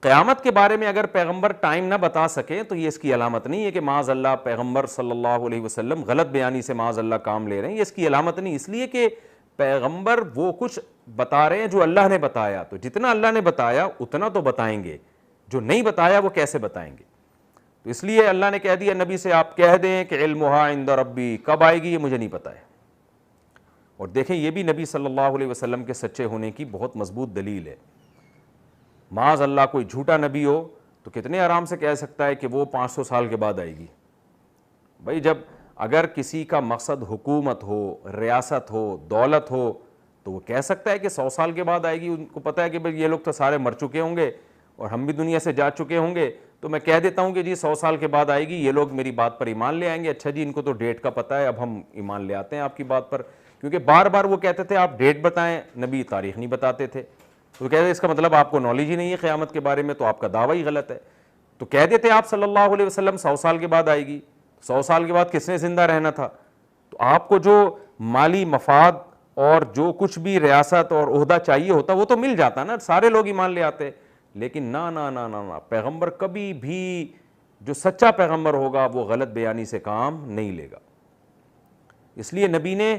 قیامت کے بارے میں اگر پیغمبر ٹائم نہ بتا سکے تو یہ اس کی علامت نہیں ہے کہ معاذ اللہ پیغمبر صلی اللہ علیہ وسلم غلط بیانی سے معاذ اللہ کام لے رہے ہیں، یہ اس کی علامت نہیں، اس لیے کہ پیغمبر وہ کچھ بتا رہے ہیں جو اللہ نے بتایا، تو جتنا اللہ نے بتایا اتنا تو بتائیں گے، جو نہیں بتایا وہ کیسے بتائیں گے؟ تو اس لیے اللہ نے کہہ دیا نبی سے آپ کہہ دیں کہ علمھا عند ربی، کب آئے گی یہ مجھے نہیں پتہ ہے۔ اور دیکھیں یہ بھی نبی صلی اللہ علیہ وسلم کے سچے ہونے کی بہت مضبوط دلیل ہے۔ معاذ اللہ کوئی جھوٹا نبی ہو تو کتنے آرام سے کہہ سکتا ہے کہ وہ 500 سال کے بعد آئے گی۔ بھائی جب اگر کسی کا مقصد حکومت ہو، ریاست ہو، دولت ہو تو وہ کہہ سکتا ہے کہ 100 سال کے بعد آئے گی، ان کو پتہ ہے کہ بھئی یہ لوگ تو سارے مر چکے ہوں گے اور ہم بھی دنیا سے جا چکے ہوں گے، تو میں کہہ دیتا ہوں کہ جی 100 سال کے بعد آئے گی، یہ لوگ میری بات پر ایمان لے آئیں گے، اچھا جی ان کو تو ڈیٹ کا پتہ ہے، اب ہم ایمان لے آتے ہیں آپ کی بات پر، کیونکہ بار بار وہ کہتے تھے آپ ڈیٹ بتائیں، نبی تاریخ نہیں بتاتے تھے، تو کہتے اس کا مطلب آپ کو نالج ہی نہیں ہے قیامت کے بارے میں، تو آپ کا دعویٰ ہی غلط ہے۔ تو کہہ دیتے آپ صلی اللہ علیہ وسلم 100 سال کے بعد آئے گی، 100 سال کے بعد کس نے زندہ رہنا تھا؟ تو آپ کو جو مالی مفاد اور جو کچھ بھی ریاست اور عہدہ چاہیے ہوتا وہ تو مل جاتا نا، سارے لوگ ایمان لے آتے، لیکن نہ نہ نہ نہ، پیغمبر کبھی بھی، جو سچا پیغمبر ہوگا وہ غلط بیانی سے کام نہیں لے گا۔ اس لیے نبی نے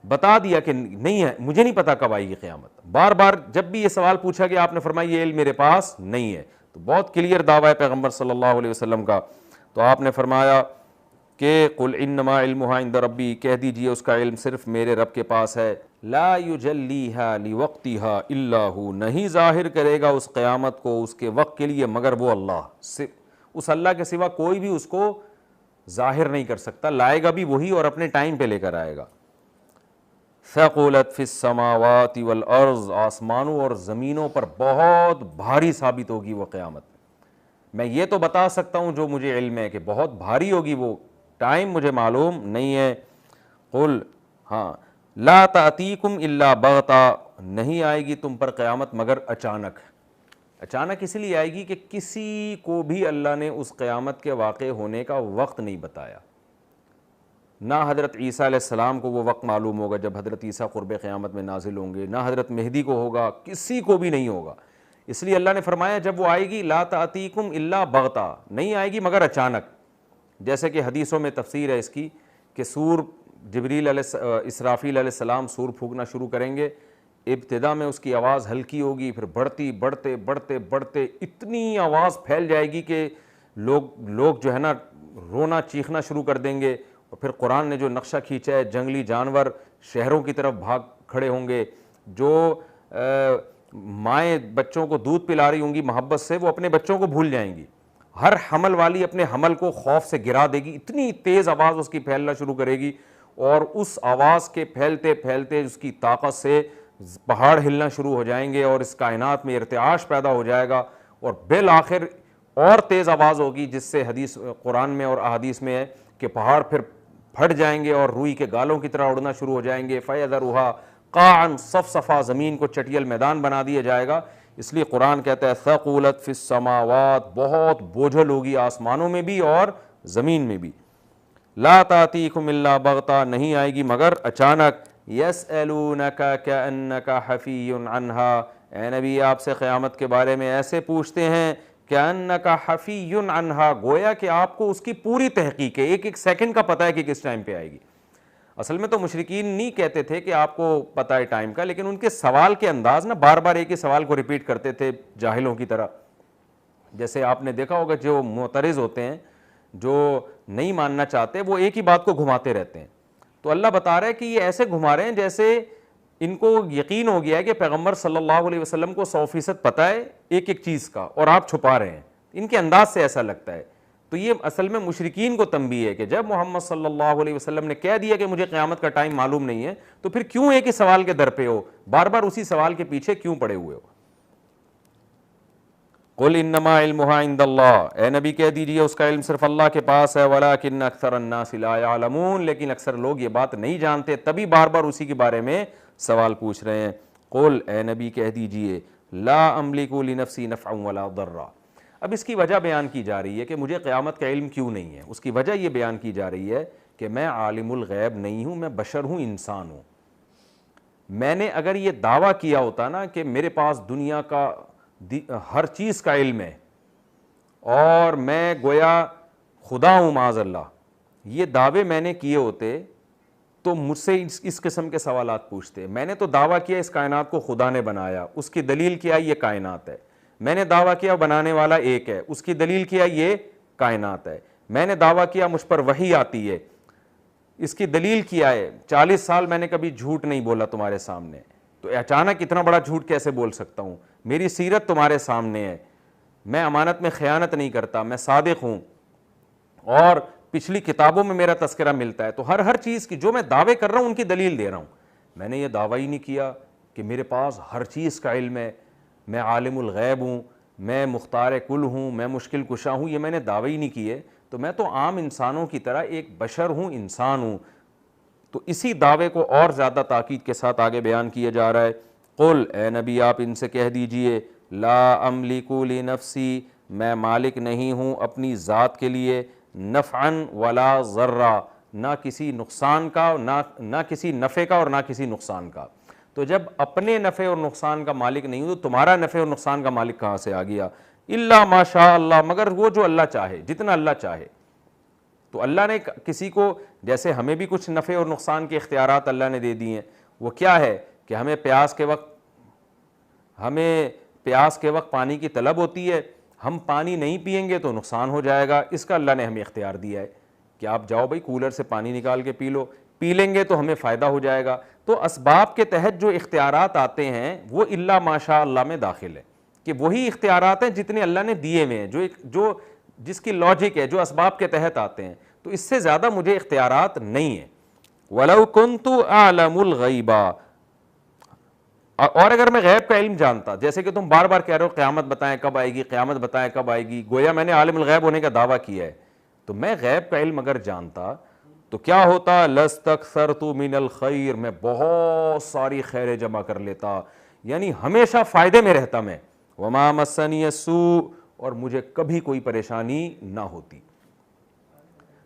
بتا دیا کہ نہیں ہے، مجھے نہیں پتا کب آئے گی قیامت۔ بار بار جب بھی یہ سوال پوچھا گیا آپ نے فرمایا یہ علم میرے پاس نہیں ہے، تو بہت کلیئر دعویٰ ہے پیغمبر صلی اللہ علیہ وسلم کا۔ تو آپ نے فرمایا کہ قل انما علمھا عند ربی، کہہ دیجئے اس کا علم صرف میرے رب کے پاس ہے، لا یجلیھا لوقتھا الا ھو، نہیں ظاہر کرے گا اس قیامت کو اس کے وقت کے لیے مگر وہ اللہ، اس اللہ کے سوا کوئی بھی اس کو ظاہر نہیں کر سکتا، لائے گا بھی وہی اور اپنے ٹائم پہ لے کر آئے گا۔ ثقلت فی السماوات والارض، آسمانوں اور زمینوں پر بہت بھاری ثابت ہوگی وہ قیامت۔ میں یہ تو بتا سکتا ہوں جو مجھے علم ہے کہ بہت بھاری ہوگی، وہ ٹائم مجھے معلوم نہیں ہے۔ قل، ہاں، لا تأتیکم الا بغتہ، نہیں آئے گی تم پر قیامت مگر اچانک۔ اچانک اس لیے آئے گی کہ کسی کو بھی اللہ نے اس قیامت کے واقع ہونے کا وقت نہیں بتایا، نہ حضرت عیسیٰ علیہ السلام کو وہ وقت معلوم ہوگا جب حضرت عیسیٰ قرب قیامت میں نازل ہوں گے، نہ حضرت مہدی کو ہوگا، کسی کو بھی نہیں ہوگا۔ اس لیے اللہ نے فرمایا جب وہ آئے گی لا تأتیکم الا بغتہ، نہیں آئے گی مگر اچانک۔ جیسے کہ حدیثوں میں تفسیر ہے اس کی کہ سور اسرافیل علیہ السلام سور پھونکنا شروع کریں گے، ابتدا میں اس کی آواز ہلکی ہوگی، پھر بڑھتی بڑھتے بڑھتے بڑھتے اتنی آواز پھیل جائے گی کہ لوگ جو ہے نا رونا چیخنا شروع کر دیں گے، اور پھر قرآن نے جو نقشہ کھینچا ہے، جنگلی جانور شہروں کی طرف بھاگ کھڑے ہوں گے، جو مائیں بچوں کو دودھ پلا رہی ہوں گی محبت سے، وہ اپنے بچوں کو بھول جائیں گی، ہر حمل والی اپنے حمل کو خوف سے گرا دے گی، اتنی تیز آواز اس کی پھیلنا شروع کرے گی، اور اس آواز کے پھیلتے پھیلتے اس کی طاقت سے پہاڑ ہلنا شروع ہو جائیں گے، اور اس کائنات میں ارتعاش پیدا ہو جائے گا، اور بالآخر اور تیز آواز ہوگی، جس سے حدیث قرآن میں اور احادیث میں ہے کہ پہاڑ پھر پھٹ جائیں گے اور روئی کے گالوں کی طرح اڑنا شروع ہو جائیں گے، فَيَذَرُهَا قَاعًا صفصفا، زمین کو چٹیل میدان بنا دیا جائے گا۔ اس لیے قرآن کہتا ہے ثقلت فی السماوات، بہت بوجھل ہوگی آسمانوں میں بھی اور زمین میں بھی، لا تاتیکم الا بغتہ، نہیں آئے گی مگر اچانک، یسألونک کأنک حفی عنہا، اے نبی آپ سے قیامت کے بارے میں ایسے پوچھتے ہیں کأنک حفی عنہا، گویا کہ آپ کو اس کی پوری تحقیق ہے، ایک ایک سیکنڈ کا پتہ ہے کہ کس ٹائم پہ آئے گی۔ اصل میں تو مشرکین نہیں کہتے تھے کہ آپ کو پتہ ہے ٹائم کا، لیکن ان کے سوال کے انداز نا بار بار ایک ہی سوال کو ریپیٹ کرتے تھے جاہلوں کی طرح۔ جیسے آپ نے دیکھا ہوگا جو معترض ہوتے ہیں، جو نہیں ماننا چاہتے، وہ ایک ہی بات کو گھماتے رہتے ہیں۔ تو اللہ بتا رہا ہے کہ یہ ایسے گھما رہے ہیں جیسے ان کو یقین ہو گیا ہے کہ پیغمبر صلی اللہ علیہ وسلم کو 100% پتہ ہے ایک ایک چیز کا، اور آپ چھپا رہے ہیں، ان کے انداز سے ایسا لگتا ہے۔ تو یہ اصل میں مشرکین کو تنبیہ ہے کہ جب محمد صلی اللہ علیہ وسلم نے کہہ دیا کہ مجھے قیامت کا ٹائم معلوم نہیں ہے، تو پھر کیوں ایک ہی سوال کے در پہ ہو، بار بار اسی سوال کے پیچھے کیوں پڑے ہوئے ہو؟ قل انما علمها عند اللہ، اے نبی کہہ دیجیے اس کا علم صرف اللہ کے پاس ہے، ولکن اکثر الناس لا يعلمون، لیکن اکثر لوگ یہ بات نہیں جانتے، تبھی بار بار اسی کے بارے میں سوال پوچھ رہے ہیں۔ قل، اے نبی کہہ دیجیے، لا املک لنفسی نفعا ولا ضرا۔ اب اس کی وجہ بیان کی جا رہی ہے کہ مجھے قیامت کا علم کیوں نہیں ہے، اس کی وجہ یہ بیان کی جا رہی ہے کہ میں عالم الغیب نہیں ہوں، میں بشر ہوں، انسان ہوں۔ میں نے اگر یہ دعویٰ کیا ہوتا نا کہ میرے پاس دنیا کا ہر چیز کا علم ہے اور میں گویا خدا ہوں معاذ اللہ، یہ دعوے میں نے کیے ہوتے تو مجھ سے اس قسم کے سوالات پوچھتے۔ میں نے تو دعویٰ کیا اس کائنات کو خدا نے بنایا، اس کی دلیل کیا یہ کائنات ہے۔ میں نے دعویٰ کیا بنانے والا ایک ہے، اس کی دلیل کیا یہ کائنات ہے۔ میں نے دعویٰ کیا مجھ پر وحی آتی ہے، اس کی دلیل کیا ہے۔ 40 سال میں نے کبھی جھوٹ نہیں بولا تمہارے سامنے، تو اچانک اتنا بڑا جھوٹ کیسے بول سکتا ہوں؟ میری سیرت تمہارے سامنے ہے، میں امانت میں خیانت نہیں کرتا، میں صادق ہوں، اور پچھلی کتابوں میں میرا تذکرہ ملتا ہے۔ تو ہر چیز کی جو میں دعوے کر رہا ہوں ان کی دلیل دے رہا ہوں۔ میں نے یہ دعویٰ ہی نہیں کیا کہ میرے پاس ہر چیز کا علم ہے، میں عالم الغیب ہوں، میں مختار کل ہوں، میں مشکل کشا ہوں، یہ میں نے دعوے ہی نہیں کیے۔ تو میں تو عام انسانوں کی طرح ایک بشر ہوں، انسان ہوں۔ تو اسی دعوے کو اور زیادہ تاکید کے ساتھ آگے بیان کیا جا رہا ہے۔ قل، اے نبی آپ ان سے کہہ دیجئے، لا املک لنفسی، میں مالک نہیں ہوں اپنی ذات کے لیے، نفعا ولا ضرا، نہ کسی نقصان کا، نہ کسی نفع کا اور نہ کسی نقصان کا۔ تو جب اپنے نفع اور نقصان کا مالک نہیں ہوں تو تمہارا نفع اور نقصان کا مالک کہاں سے آ گیا؟ الا ما شاء اللہ، مگر وہ جو اللہ چاہے، جتنا اللہ چاہے۔ تو اللہ نے کسی کو، جیسے ہمیں بھی کچھ نفع اور نقصان کے اختیارات اللہ نے دے دیے ہیں، وہ کیا ہے کہ ہمیں پیاس کے وقت پانی کی طلب ہوتی ہے، ہم پانی نہیں پئیں گے تو نقصان ہو جائے گا، اس کا اللہ نے ہمیں اختیار دیا ہے کہ آپ جاؤ بھائی کولر سے پانی نکال کے پی لو، پی لیں گے تو ہمیں فائدہ ہو جائے گا۔ تو اسباب کے تحت جو اختیارات آتے ہیں وہ الا ماشاء اللہ میں داخل ہے، کہ وہی اختیارات ہیں جتنے اللہ نے دیے ہوئے ہیں، جو جس کی لاجک ہے، جو اسباب کے تحت آتے ہیں، تو اس سے زیادہ مجھے اختیارات نہیں ہیں۔ وَلَوْ كُنْتُ أَعْلَمُ الْغَيْبَ، اور اگر میں غیب کا علم جانتا، جیسے کہ تم بار بار کہہ رہے ہو قیامت بتائیں کب آئے گی، قیامت بتائیں کب آئے گی، گویا میں نے عالم الغیب ہونے کا دعویٰ کیا ہے، تو میں غیب کا علم اگر جانتا تو کیا ہوتا؟ لَاسْتَكْثَرْتُ مِنَ الْخَيْرِ، میں بہت ساری خیریں جمع کر لیتا، یعنی ہمیشہ فائدے میں رہتا میں۔ وَمَا مَسَّنِيَ السُّوءُ، اور مجھے کبھی کوئی پریشانی نہ ہوتی۔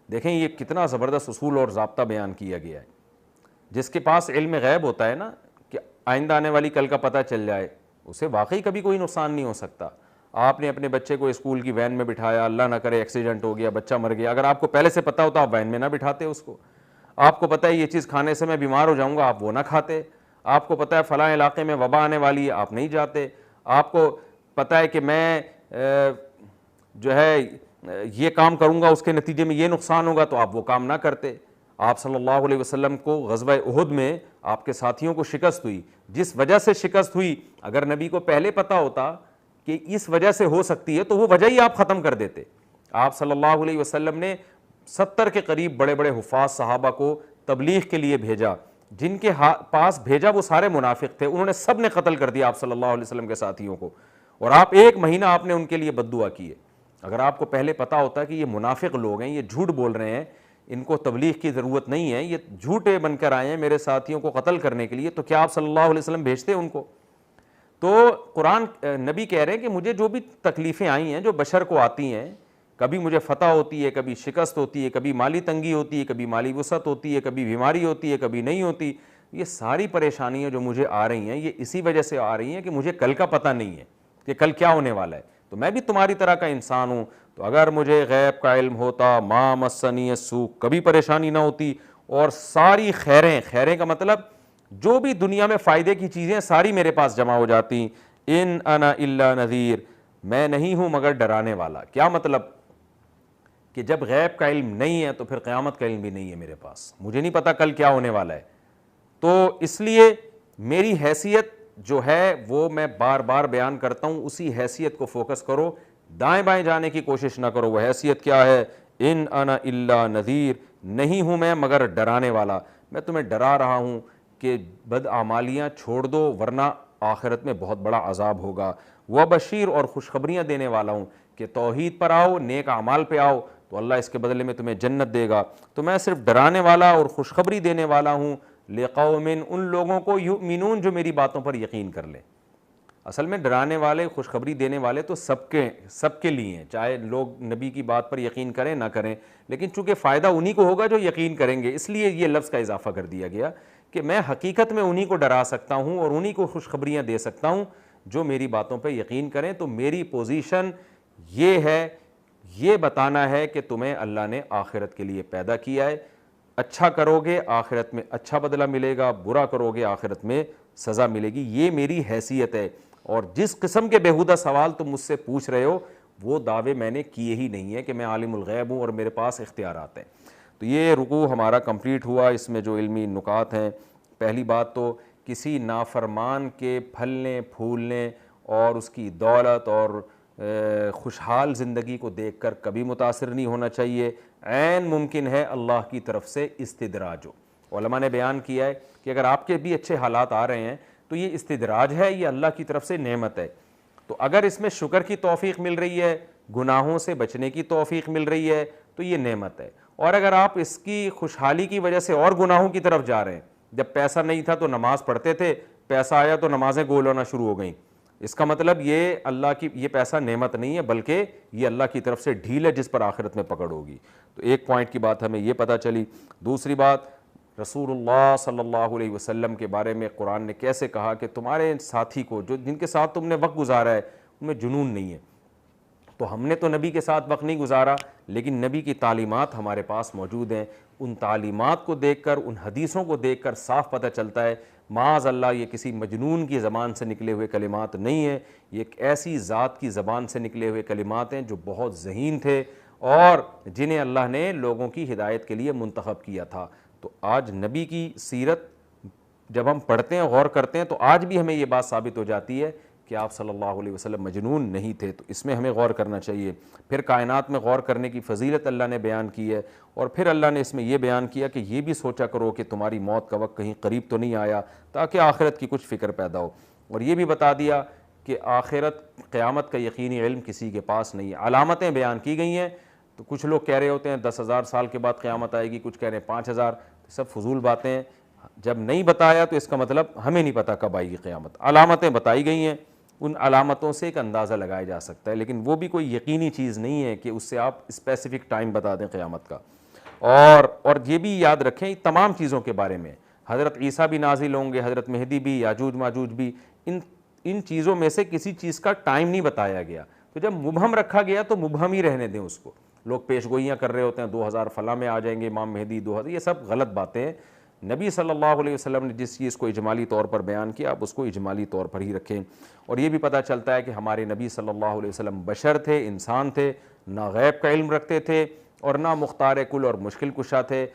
دیکھیں یہ کتنا زبردست اصول اور ضابطہ بیان کیا گیا ہے۔ جس کے پاس علم غیب ہوتا ہے نا، کہ آئندہ آنے والی کل کا پتہ چل جائے، اسے واقعی کبھی کوئی نقصان نہیں ہو سکتا۔ آپ نے اپنے بچے کو اسکول کی وین میں بٹھایا، اللہ نہ کرے ایکسیڈنٹ ہو گیا، بچہ مر گیا، اگر آپ کو پہلے سے پتہ ہوتا آپ وین میں نہ بٹھاتے اس کو۔ آپ کو پتہ ہے یہ چیز کھانے سے میں بیمار ہو جاؤں گا، آپ وہ نہ کھاتے۔ آپ کو پتہ ہے فلاں علاقے میں وبا آنے والی ہے، آپ نہیں جاتے۔ آپ کو پتہ ہے کہ میں جو ہے یہ کام کروں گا اس کے نتیجے میں یہ نقصان ہوگا، تو آپ وہ کام نہ کرتے۔ آپ صلی اللہ علیہ وسلم کو غزوہ احد میں آپ کے ساتھیوں کو شکست ہوئی، جس وجہ سے شکست ہوئی، اگر نبی کو پہلے پتہ ہوتا کہ اس وجہ سے ہو سکتی ہے تو وہ وجہ ہی آپ ختم کر دیتے۔ آپ صلی اللہ علیہ وسلم نے 70 کے قریب بڑے بڑے حفاظ صحابہ کو تبلیغ کے لیے بھیجا، جن کے پاس بھیجا وہ سارے منافق تھے، انہوں نے سب نے قتل کر دیا آپ صلی اللہ علیہ وسلم کے ساتھیوں کو، اور آپ 1 مہینہ آپ نے ان کے لیے بد دعا کی ہے۔ اگر آپ کو پہلے پتا ہوتا کہ یہ منافق لوگ ہیں، یہ جھوٹ بول رہے ہیں، ان کو تبلیغ کی ضرورت نہیں ہے، یہ جھوٹے بن کر آئے ہیں میرے ساتھیوں کو قتل کرنے کے لیے، تو کیا آپ صلی اللہ علیہ وسلم بھیجتے ان کو؟ تو قرآن نبی کہہ رہے ہیں کہ مجھے جو بھی تکلیفیں آئی ہیں، جو بشر کو آتی ہیں، کبھی مجھے فتح ہوتی ہے، کبھی شکست ہوتی ہے، کبھی مالی تنگی ہوتی ہے، کبھی مالی وسعت ہوتی ہے، کبھی بیماری ہوتی ہے، کبھی نہیں ہوتی، یہ ساری پریشانیاں جو مجھے آ رہی ہیں یہ اسی وجہ سے آ رہی ہیں کہ مجھے کل کا پتہ نہیں ہے کہ کل کیا ہونے والا ہے، تو میں بھی تمہاری طرح کا انسان ہوں، تو اگر مجھے غیب کا علم ہوتا ما مسنی السوء، کبھی پریشانی نہ ہوتی، اور ساری خیریں کا مطلب جو بھی دنیا میں فائدے کی چیزیں ساری میرے پاس جمع ہو جاتی، ان انا الا نذیر، میں نہیں ہوں مگر ڈرانے والا۔ کیا مطلب؟ کہ جب غیب کا علم نہیں ہے تو پھر قیامت کا علم بھی نہیں ہے میرے پاس، مجھے نہیں پتا کل کیا ہونے والا ہے، تو اس لیے میری حیثیت جو ہے وہ میں بار بار بیان کرتا ہوں، اسی حیثیت کو فوکس کرو، دائیں بائیں جانے کی کوشش نہ کرو۔ وہ حیثیت کیا ہے؟ ان انا الا نذیر، نہیں ہوں میں مگر ڈرانے والا، میں تمہیں ڈرا رہا ہوں کہ بدعمالیاں چھوڑ دو ورنہ آخرت میں بہت بڑا عذاب ہوگا، وہ بشیر، اور خوشخبریاں دینے والا ہوں کہ توحید پر آؤ، نیک اعمال پہ آؤ تو اللہ اس کے بدلے میں تمہیں جنت دے گا۔ تو میں صرف ڈرانے والا اور خوشخبری دینے والا ہوں، لقوم، ان لوگوں کو، یؤمنون، جو میری باتوں پر یقین کر لیں۔ اصل میں ڈرانے والے، خوشخبری دینے والے تو سب کے لیے ہیں، چاہے لوگ نبی کی بات پر یقین کریں نہ کریں، لیکن چونکہ فائدہ انہی کو ہوگا جو یقین کریں گے، اس لیے یہ لفظ کا اضافہ کر دیا گیا کہ میں حقیقت میں انہی کو ڈرا سکتا ہوں اور انہی کو خوشخبریاں دے سکتا ہوں جو میری باتوں پہ یقین کریں۔ تو میری پوزیشن یہ ہے، یہ بتانا ہے کہ تمہیں اللہ نے آخرت کے لیے پیدا کیا ہے، اچھا کرو گے آخرت میں اچھا بدلہ ملے گا، برا کرو گے آخرت میں سزا ملے گی، یہ میری حیثیت ہے۔ اور جس قسم کے بیہودہ سوال تم مجھ سے پوچھ رہے ہو وہ دعوے میں نے کیے ہی نہیں ہے کہ میں عالم الغیب ہوں اور میرے پاس اختیارات ہیں۔ تو یہ رکوع ہمارا کمپلیٹ ہوا، اس میں جو علمی نکات ہیں، پہلی بات تو کسی نافرمان کے پھلنے پھولنے اور اس کی دولت اور خوشحال زندگی کو دیکھ کر کبھی متاثر نہیں ہونا چاہیے، عین ممکن ہے اللہ کی طرف سے استدراج ہو۔ علماء نے بیان کیا ہے کہ اگر آپ کے بھی اچھے حالات آ رہے ہیں تو یہ استدراج ہے، یہ اللہ کی طرف سے نعمت ہے، تو اگر اس میں شکر کی توفیق مل رہی ہے، گناہوں سے بچنے کی توفیق مل رہی ہے تو یہ نعمت ہے، اور اگر آپ اس کی خوشحالی کی وجہ سے اور گناہوں کی طرف جا رہے ہیں، جب پیسہ نہیں تھا تو نماز پڑھتے تھے، پیسہ آیا تو نمازیں گول ہونا شروع ہو گئیں، اس کا مطلب یہ اللہ کی، یہ پیسہ نعمت نہیں ہے بلکہ یہ اللہ کی طرف سے ڈھیل ہے جس پر آخرت میں پکڑ ہوگی۔ تو ایک پوائنٹ کی بات ہمیں یہ پتہ چلی۔ دوسری بات، رسول اللہ صلی اللہ علیہ وسلم کے بارے میں قرآن نے کیسے کہا کہ تمہارے ساتھی کو، جو جن کے ساتھ تم نے وقت گزارا ہے، ان میں جنون نہیں ہے۔ تو ہم نے تو نبی کے ساتھ وقت نہیں گزارا، لیکن نبی کی تعلیمات ہمارے پاس موجود ہیں، ان تعلیمات کو دیکھ کر، ان حدیثوں کو دیکھ کر صاف پتہ چلتا ہے معاذ اللہ یہ کسی مجنون کی زبان سے نکلے ہوئے کلمات نہیں ہیں، یہ ایک ایسی ذات کی زبان سے نکلے ہوئے کلمات ہیں جو بہت ذہین تھے اور جنہیں اللہ نے لوگوں کی ہدایت کے لیے منتخب کیا تھا۔ تو آج نبی کی سیرت جب ہم پڑھتے ہیں، غور کرتے ہیں، تو آج بھی ہمیں یہ بات ثابت ہو جاتی ہے کہ آپ صلی اللہ علیہ وسلم مجنون نہیں تھے، تو اس میں ہمیں غور کرنا چاہیے۔ پھر کائنات میں غور کرنے کی فضیلت اللہ نے بیان کی ہے، اور پھر اللہ نے اس میں یہ بیان کیا کہ یہ بھی سوچا کرو کہ تمہاری موت کا وقت کہیں قریب تو نہیں آیا، تاکہ آخرت کی کچھ فکر پیدا ہو، اور یہ بھی بتا دیا کہ آخرت، قیامت کا یقینی علم کسی کے پاس نہیں ہے۔ علامتیں بیان کی گئی ہیں، تو کچھ لوگ کہہ رہے ہوتے ہیں 10,000 سال کے بعد قیامت آئے گی، کچھ کہہ رہے ہیں 5,000، سب فضول باتیں ہیں۔ جب نہیں بتایا تو اس کا مطلب ہمیں نہیں پتا کب آئے گی قیامت۔ علامتیں بتائی گئی ہیں، ان علامتوں سے ایک اندازہ لگایا جا سکتا ہے، لیکن وہ بھی کوئی یقینی چیز نہیں ہے کہ اس سے آپ اسپیسیفک ٹائم بتا دیں قیامت کا۔ اور یہ بھی یاد رکھیں تمام چیزوں کے بارے میں، حضرت عیسیٰ بھی نازل ہوں گے، حضرت مہدی بھی، یاجوج ماجوج بھی، ان چیزوں میں سے کسی چیز کا ٹائم نہیں بتایا گیا، تو جب مبہم رکھا گیا تو مبہم ہی رہنے دیں اس کو۔ لوگ پیش گوئیاں کر رہے ہوتے ہیں 2000 فلاں میں آ جائیں گے امام مہدی، 2000، یہ سب غلط باتیں ہیں۔ نبی صلی اللہ علیہ وسلم نے جس چیز کو اجمالی طور پر بیان کیا آپ اس کو اجمالی طور پر ہی رکھیں۔ اور یہ بھی پتہ چلتا ہے کہ ہمارے نبی صلی اللہ علیہ وسلم بشر تھے، انسان تھے، نہ غیب کا علم رکھتے تھے اور نہ مختار کل اور مشکل کشا تھے۔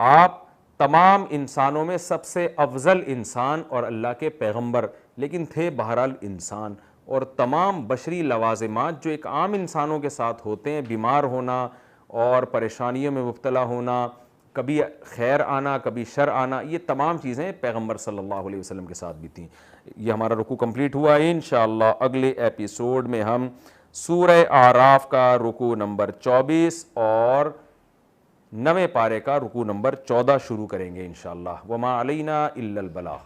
آپ تمام انسانوں میں سب سے افضل انسان اور اللہ کے پیغمبر، لیکن تھے بہرحال انسان، اور تمام بشری لوازمات جو ایک عام انسانوں کے ساتھ ہوتے ہیں، بیمار ہونا اور پریشانیوں میں مبتلا ہونا، کبھی خیر آنا کبھی شر آنا، یہ تمام چیزیں پیغمبر صلی اللہ علیہ وسلم کے ساتھ بھی تھیں۔ یہ ہمارا رکوع کمپلیٹ ہوا ہے۔ انشاءاللہ اگلے ایپیسوڈ میں ہم سورہ اعراف کا رکوع نمبر 24 اور 9ویں پارے کا رکوع نمبر 14 شروع کریں گے انشاءاللہ۔ وما علینا الا البلاغ۔